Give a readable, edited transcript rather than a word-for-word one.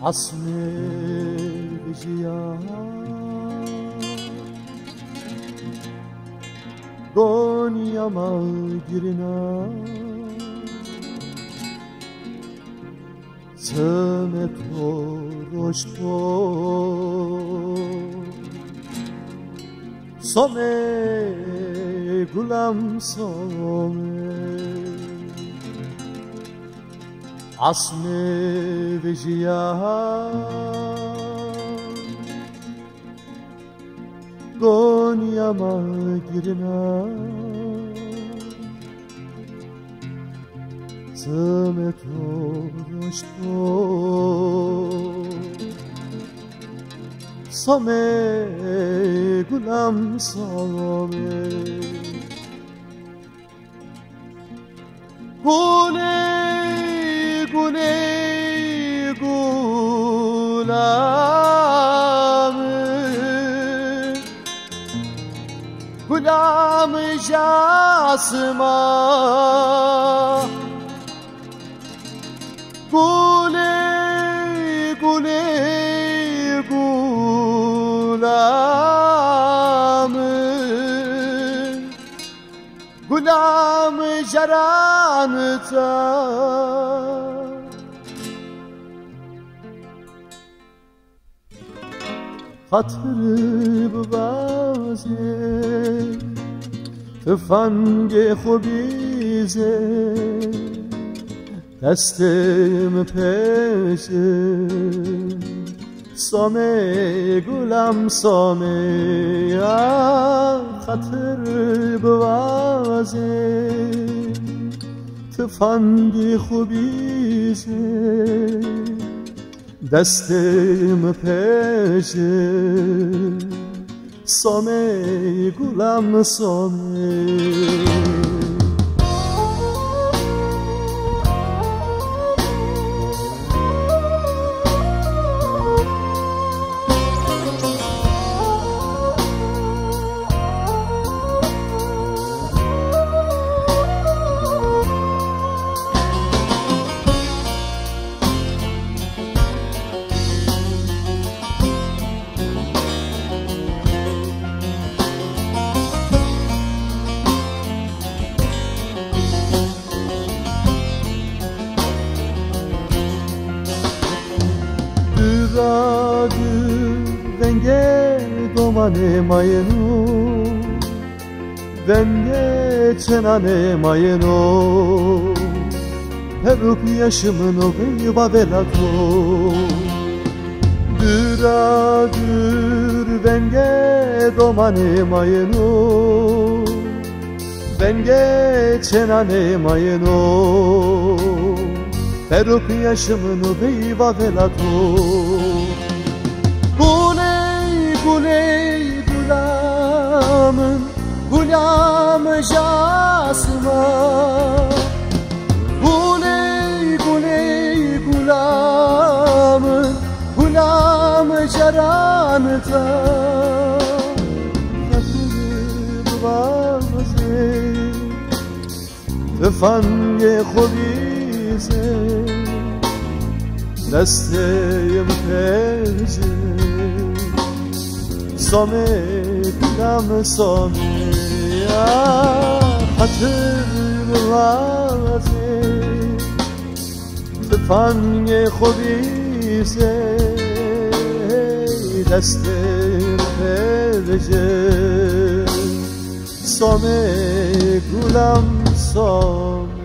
اصل بجیا Gonyama girina Tseme toroshpo Some gulam some Asme vijaya Gonyama girina Tseme toroshpo Some gulam some Gule gule gulam Gulam jasma Gule gule gulam Gulam jaranta Hatırı baze تفنگ خوبیزه دستم پشه سامه گلم سامه خطر بوازه تفنگ خوبیزه دستم پشه سامه گلم سامه Venge domane mayeno Venge çenane mayeno Heruk yaşımın o beyva velato Düradır venge domane mayeno Venge çenane mayeno Heruk yaşımın o beyva velato Guley gulamın gulamı jasma Guley gulamın gulamı jaranıta Yatırıp vaze Tüfenge khobize Desteyim perze سامه گلم سامه خطر وازه تفنگ خوبیزه دست پرجه سامه گلم سامه